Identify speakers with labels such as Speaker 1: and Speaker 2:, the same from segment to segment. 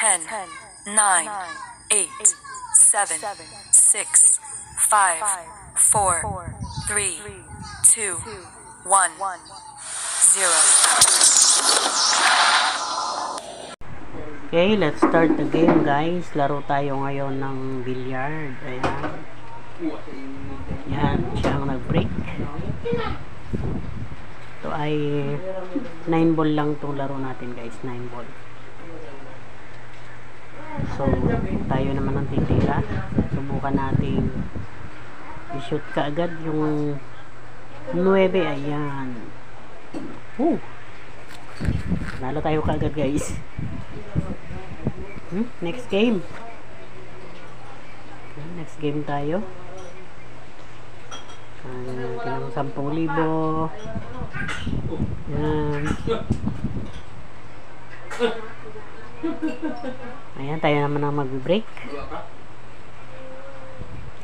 Speaker 1: 10, 9, 8, 7, 6, 5, 4, 3, 2, 1, 0.
Speaker 2: Okay, let's start the game, guys. Laro tayo ngayon ng billiard. Ayan. Yan, siyang nag-break. Ito ay 9 ball lang itong laro natin, guys. 9 ball. So, tayo naman ang titira. Subukan natin i-shoot ka agad yung 9. Ayan. Nalo tayo kaagad, guys. Next game. Okay, next game tayo. Natin ng 10,000. Yan. Ayan, tayo naman ang mag-break.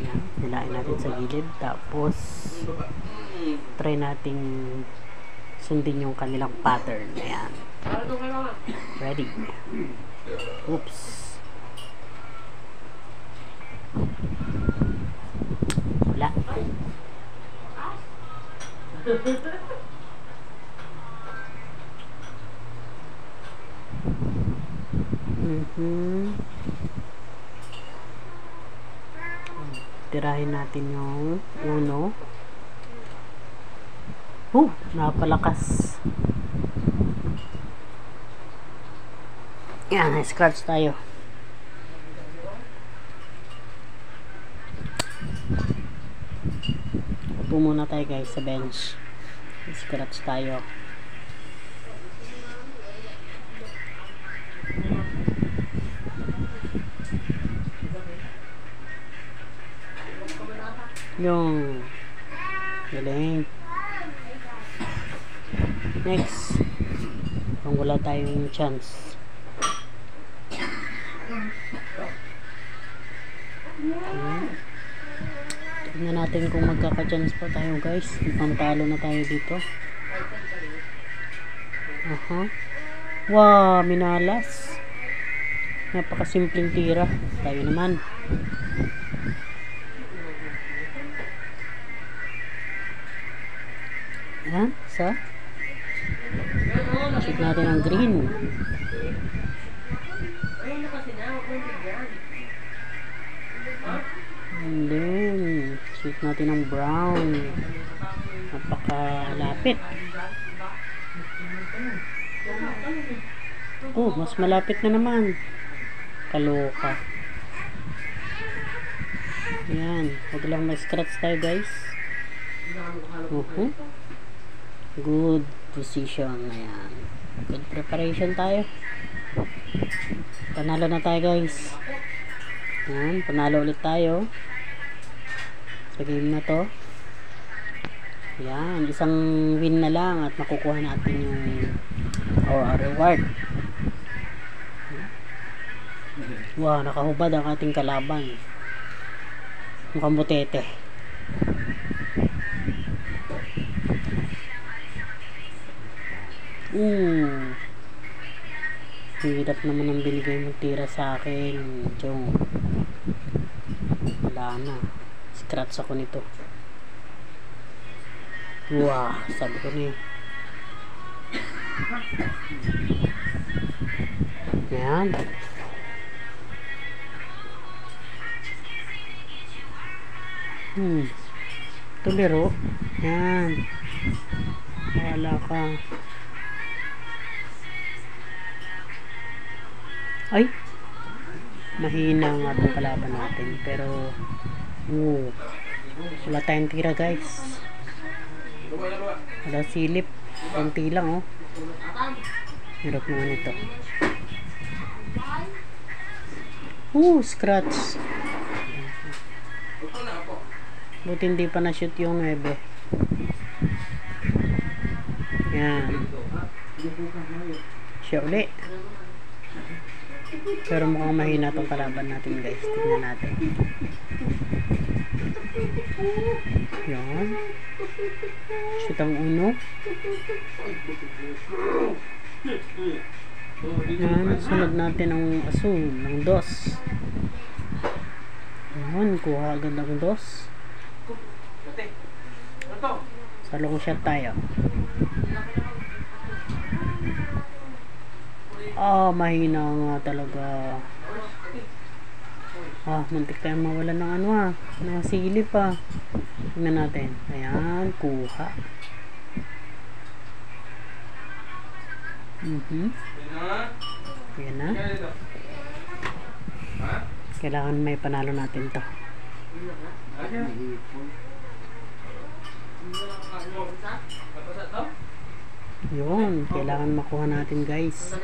Speaker 2: Yan, nilain natin sa gilid. Tapos try nating sundin yung kanilang pattern. Ayan. Ready. Oops. Wala. Tirahin natin yung uno. Napalakas. Yan, scratch tayo. Upo muna tayo, guys, sa bench. Scratch tayo. Yung galing. Next, kung wala tayong chance. Tignan natin kung magkaka-chance pa tayo, guys. Pantalo na tayo dito. Wow, minalas. Napakasimpleng tira. Tayo naman. Yan, shoot natin ang green. And then shoot natin ang brown. Napakalapit. Mas malapit na naman. Kaloka. Yan, huwag lang ma-scratch tayo, guys. Good position. Ayan. Good preparation tayo. Panalo na tayo, guys. Ayan, panalo ulit tayo sa game na to. Ayan, isang win na lang at makukuha natin yung reward. Wow, nakahubad ang ating kalaban. Mukhang butete. Hirap naman ang binigay mong tira sa akin, Chong. Wala na. Scratch ako nito. Wow, sabi ko na. Yan. Tuliro. Yan. Wala ka. Ay, mahina nga itong kalaban natin, pero wala tayong tira, guys. Wala silip, konti lang. Hirap naman ito. Scratch. Buti hindi pa na-shoot yung 9. Yan. Siya uli. Pero mukhang mahina itong kalaban natin, guys. Tignan natin. Yan. Shoot ang uno. Yan, sunod natin ang asul, ng dos. Yan, kuha agad ng dos. Sa long shot tayo. Mahina nga talaga. Muntik tayong mawala ng ano ng sili pa. Tingnan natin. Ayan, kuha. Ayan na. Kailangan may panalo natin to. Yun, kailangan makuha natin guys.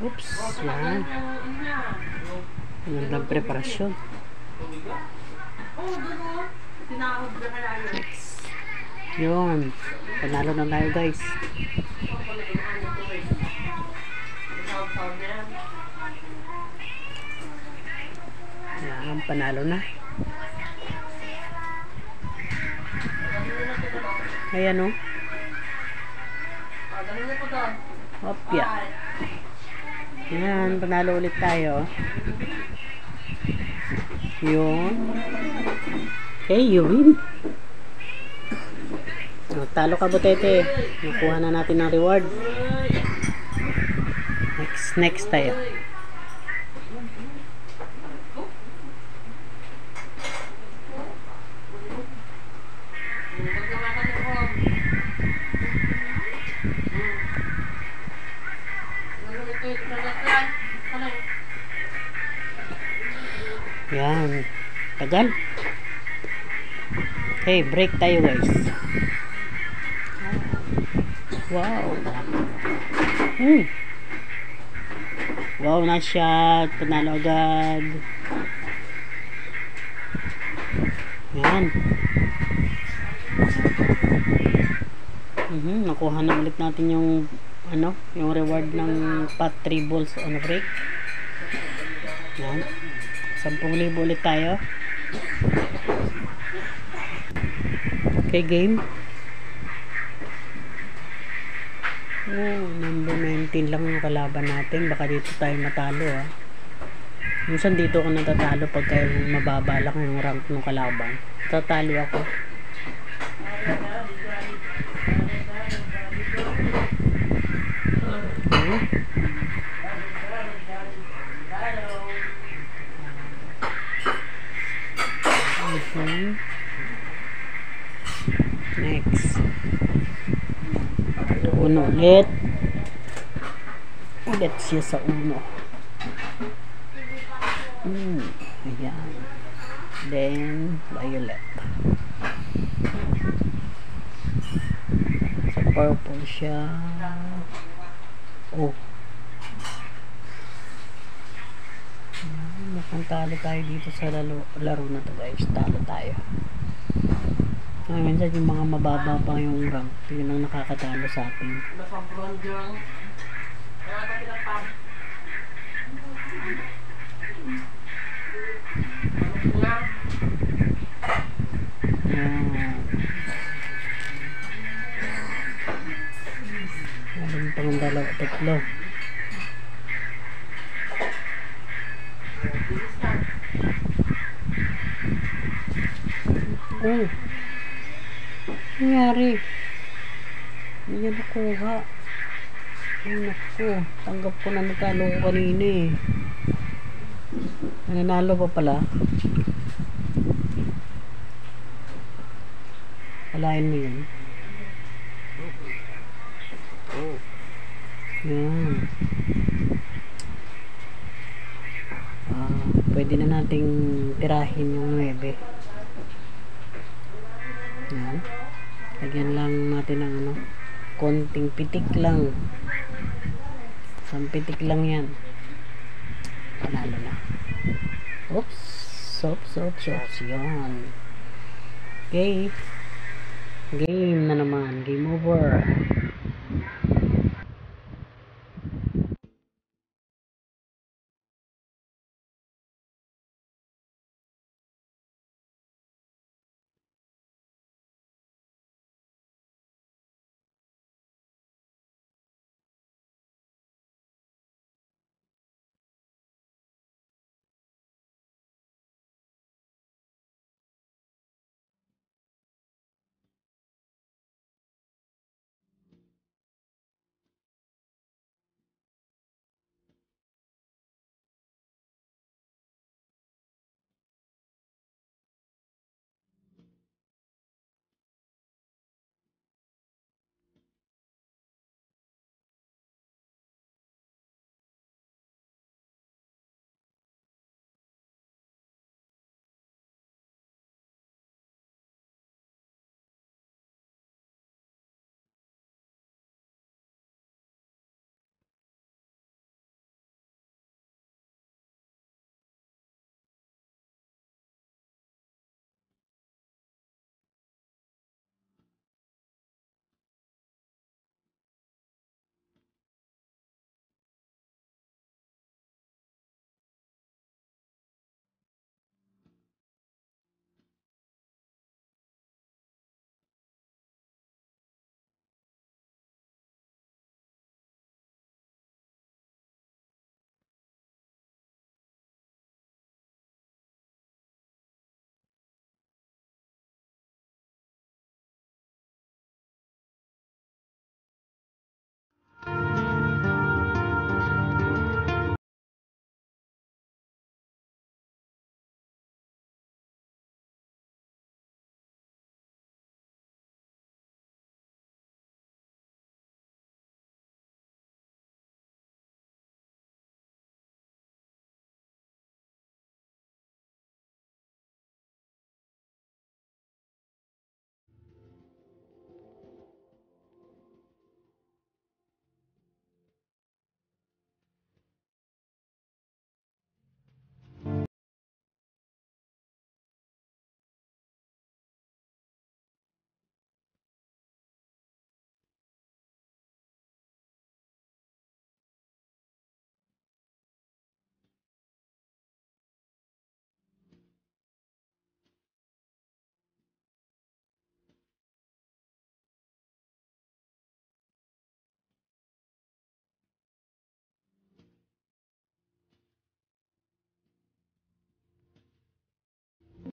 Speaker 2: Oops, yan. Magandang preparasyon. Yun, panalo na tayo guys. Yan, panalo na. Ayan o. Opya. Yan, panalo ulit tayo. Yun. Okay, yun. Talo ka Butete. Nakuha na natin ang reward. Next tayo. Yan. Tagal. Okay, break tayo guys. Wow. Wow, nice shot. Panalo agad. Yan. Nakuha na ulit natin yung yung reward ng pot 3 balls on a break. Yan. 10,000 ulit tayo. Okay, game. Number 19 lang yung kalaban natin. Baka dito tayo matalo minsan dito ako natatalo pagka mababa lang yung rank ng kalaban. Tatalo ako. Next. Uno ulit. Ulit siya sa uno. Ayan. Then, violet. Sa purple siya. Mukhang talo tayo dito sa laro na to guys. Talo tayo. Minsan yung mga mababa pa yung rank, yun ang nakakatalo sa atin. Meron pang tatlo. Nangyari? Hindi yan nakuha. Naku, tanggap ko na natalo ko kanina nanalo pa pala. Alain mo yun. Yan. Pwede na nating tirahin yung 9. Yan. Lagyan lang natin ng konting pitik lang. Isang pitik lang yan. Panalo na. Oops. Yan. Okay. Game na naman. Game over.